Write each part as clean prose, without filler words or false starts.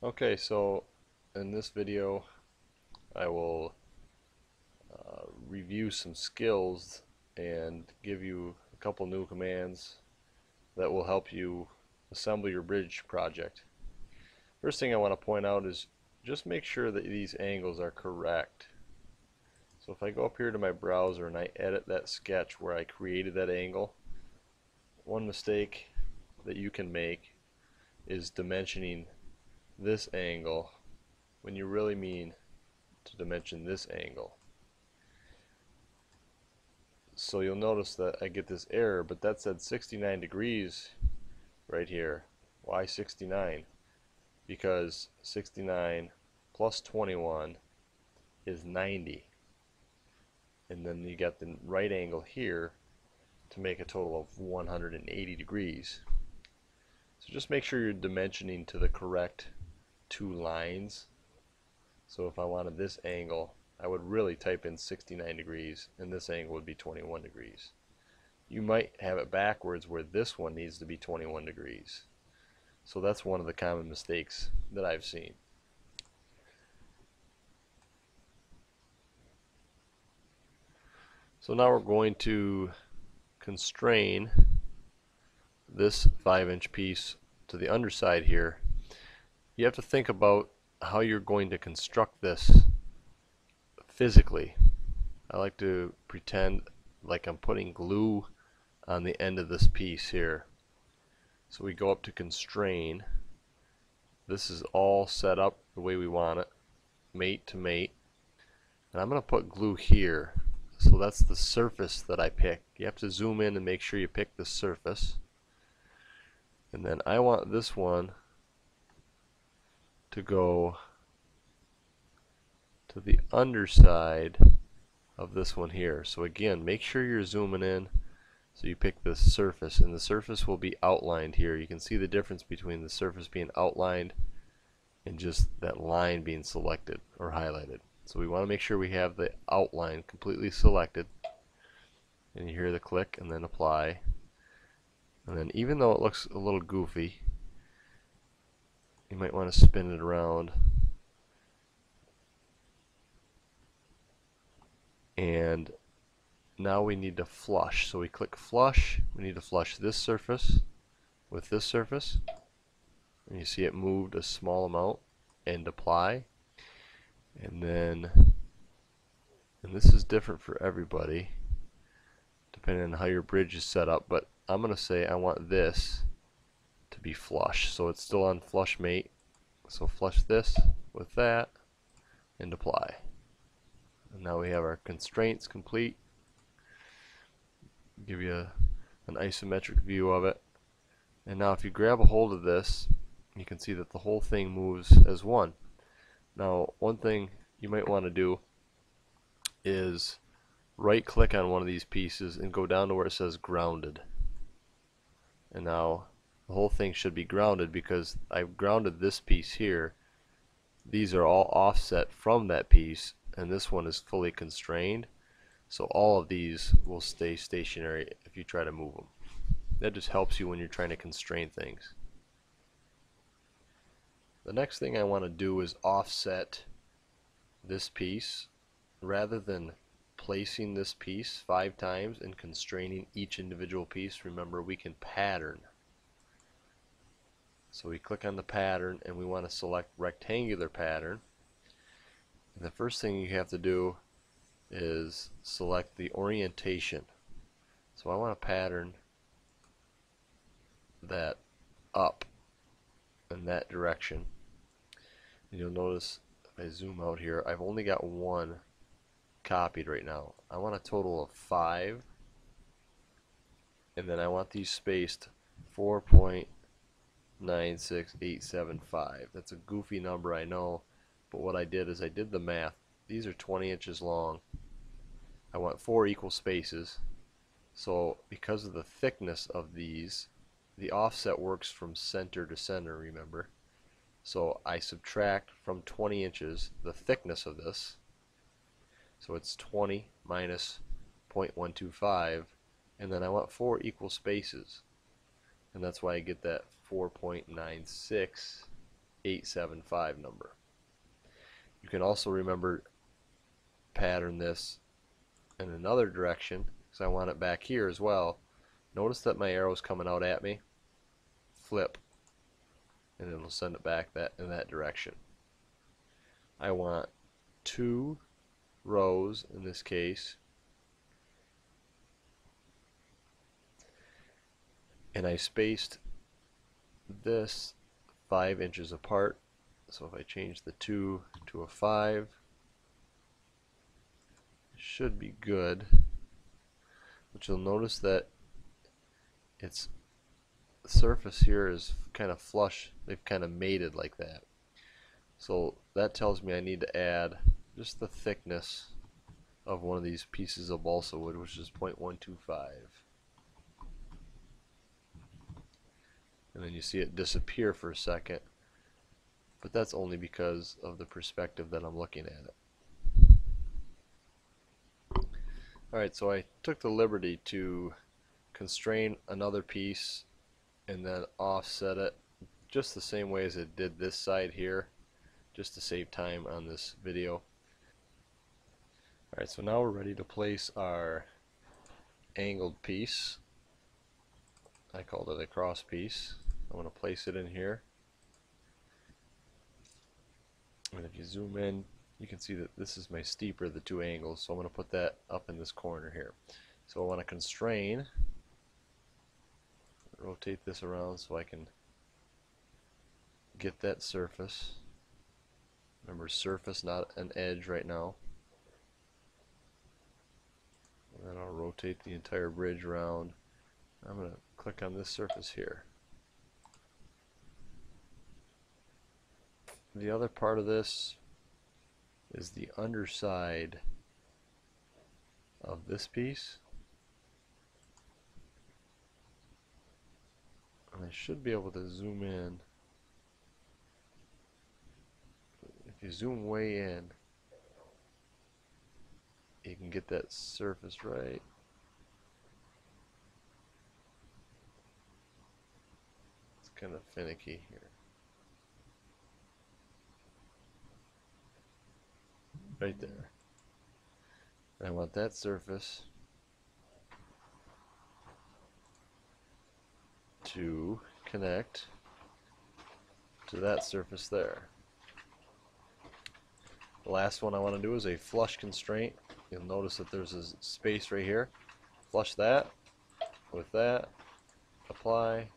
Okay, so in this video I will review some skills and give you a couple new commands that will help you assemble your bridge project. First thing I want to point out is just make sure that these angles are correct. So if I go up here to my browser and I edit that sketch where I created that angle, one mistake that you can make is dimensioning this angle when you really mean to dimension this angle. So you'll notice that I get this error, but that said 69 degrees right here. Why 69? Because 69 plus 21 is 90. And then you got the right angle here to make a total of 180 degrees. So just make sure you're dimensioning to the correct two lines. So if I wanted this angle, I would really type in 69 degrees and this angle would be 21 degrees. You might have it backwards where this one needs to be 21 degrees. So that's one of the common mistakes that I've seen. So now we're going to constrain this 5-inch piece to the underside here. You have to think about how you're going to construct this physically. I like to pretend like I'm putting glue on the end of this piece here. So we go up to constrain. This is all set up the way we want it, mate to mate. And I'm going to put glue here. So that's the surface that I pick. You have to zoom in and make sure you pick the surface. And then I want this one to go to the underside of this one here. So again, make sure you're zooming in so you pick the surface, and the surface will be outlined here. You can see the difference between the surface being outlined and just that line being selected or highlighted. So we want to make sure we have the outline completely selected, and you hear the click and then apply. And then even though it looks a little goofy, you might want to spin it around and now we need to flush. So we click flush. We need to flush this surface with this surface, and you see it moved a small amount, and apply. And then, and this is different for everybody depending on how your bridge is set up, but I'm going to say I want this to be flush, so it's still on flush mate. So flush this with that and apply. And now we have our constraints complete. Give you an isometric view of it. And now if you grab a hold of this, you can see that the whole thing moves as one. Now one thing you might want to do is right click on one of these pieces and go down to where it says grounded. And now the whole thing should be grounded because I've grounded this piece here. These are all offset from that piece, and this one is fully constrained. So all of these will stay stationary if you try to move them. That just helps you when you're trying to constrain things. The next thing I want to do is offset this piece. Rather than placing this piece 5 times and constraining each individual piece, remember we can pattern. So we click on the pattern and we want to select rectangular pattern. And the first thing you have to do is select the orientation. So I want a pattern that up in that direction. And you'll notice if I zoom out here, I've only got one copied right now. I want a total of 5, and then I want these spaced 4.96875. That's a goofy number, I know, but what I did is I did the math. These are 20 inches long. I want 4 equal spaces. So because of the thickness of these, the offset works from center to center, remember. So I subtract from 20 inches the thickness of this. So it's 20 minus 0.125, and then I want 4 equal spaces. And that's why I get that 4.96875. 875 number. You can also remember pattern this in another direction because I want it back here as well. Notice that my arrow's coming out at me. Flip, and it'll send it back in that direction. I want 2 rows in this case, and I spaced this 5 inches apart. So if I change the 2 to a 5, it should be good. But you'll notice that its surface here is kind of flush. They've kind of mated like that. So that tells me I need to add just the thickness of one of these pieces of balsa wood, which is 0.125. And then you see it disappear for a second, but that's only because of the perspective that I'm looking at it. Alright, so I took the liberty to constrain another piece and then offset it just the same way as it did this side here, just to save time on this video. Alright, so now we're ready to place our angled piece. I called it a cross piece. I'm going to place it in here. And if you zoom in, you can see that this is my steeper of the 2 angles, so I'm going to put that up in this corner here. So I want to constrain, rotate this around so I can get that surface. Remember, surface, not an edge right now. And then I'll rotate the entire bridge around. I'm going to click on this surface here. The other part of this is the underside of this piece. And I should be able to zoom in. If you zoom way in, you can get that surface right. It's kind of finicky here. Right there. I want that surface to connect to that surface there. The last one I want to do is a flush constraint. You'll notice that there's a space right here. Flush that with that, apply,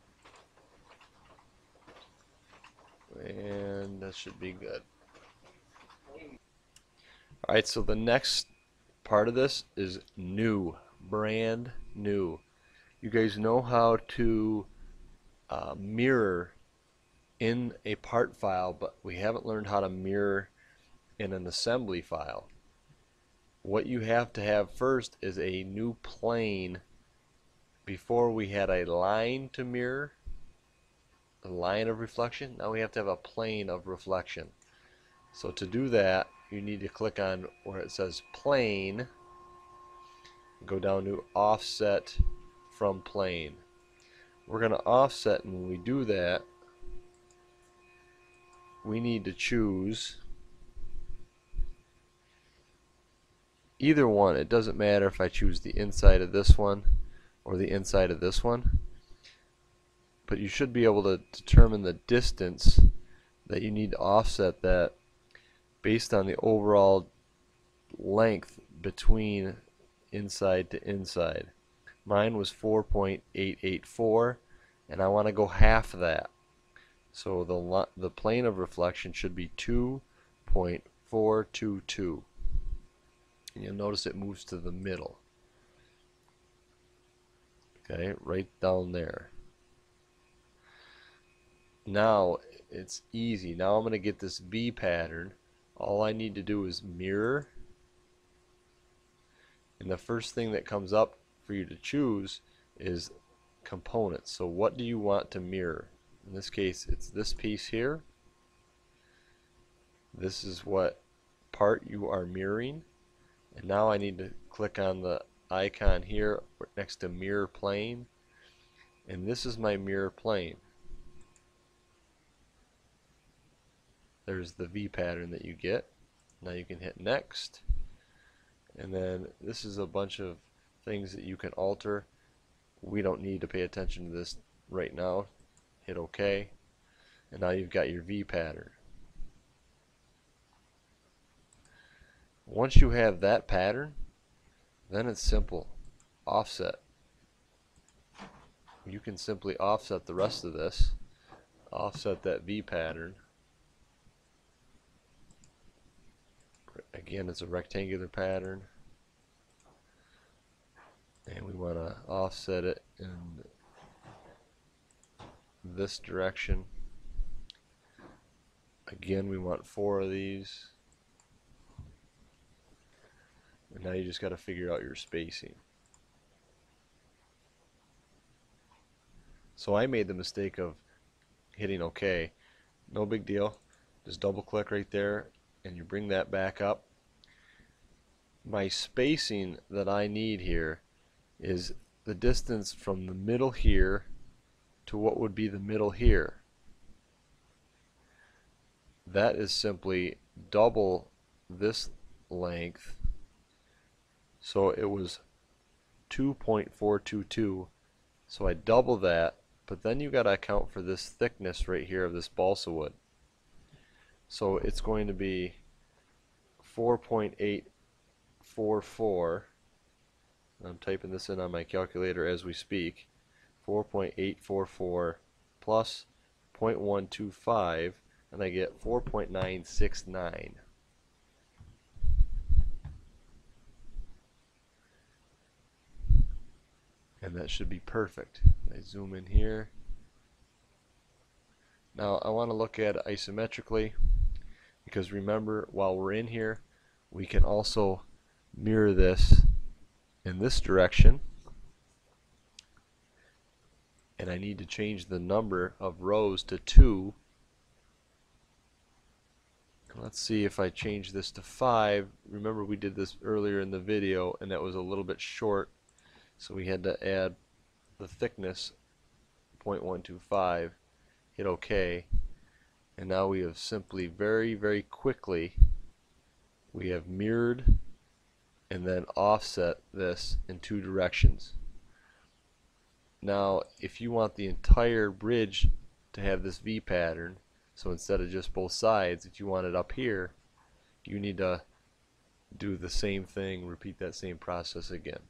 and that should be good. Alright, so the next part of this is new, brand new. You guys know how to mirror in a part file, but we haven't learned how to mirror in an assembly file. What you have to have first is a new plane. Before we had a line to mirror, a line of reflection. Now we have to have a plane of reflection. So to do that, you need to click on where it says plane, go down to offset from plane. We're going to offset, and when we do that, we need to choose either one. It doesn't matter if I choose the inside of this one or the inside of this one, but you should be able to determine the distance that you need to offset that based on the overall length between inside to inside. Mine was 4.884, and I want to go half of that. So the plane of reflection should be 2.422. And you'll notice it moves to the middle. Okay, right down there. Now it's easy. Now I'm going to get this V pattern. All I need to do is mirror, and the first thing that comes up for you to choose is components. So what do you want to mirror? In this case, it's this piece here. This is what part you are mirroring, and now I need to click on the icon here next to mirror plane, and this is my mirror plane. there's the V pattern that you get. Now you can hit next, and then this is a bunch of things that you can alter. We don't need to pay attention to this right now. Hit OK, and now you've got your V pattern. Once you have that pattern, then it's simple. Offset. You can simply offset the rest of this. Offset that V pattern. Again, it's a rectangular pattern, and we want to offset it in this direction. Again, we want 4 of these. And now you just got to figure out your spacing. So I made the mistake of hitting OK. No big deal. Just double click right there and you bring that back up. My spacing that I need here is the distance from the middle here to what would be the middle here. That is simply double this length. So it was 2.422. So I double that, but then you got to account for this thickness right here of this balsa wood. So it's going to be 4.844. I'm typing this in on my calculator as we speak. 4.844 plus 0.125, and I get 4.969. And that should be perfect. I zoom in here. Now I want to look at it isometrically, because remember, while we're in here, we can also mirror this in this direction. And I need to change the number of rows to 2. Let's see if I change this to 5. Remember, we did this earlier in the video and that was a little bit short, so we had to add the thickness 0.125, hit OK, and now we have simply very quickly we have mirrored and then offset this in 2 directions. Now if you want the entire bridge to have this V pattern, so instead of just both sides, if you want it up here, you need to do the same thing, repeat that same process again.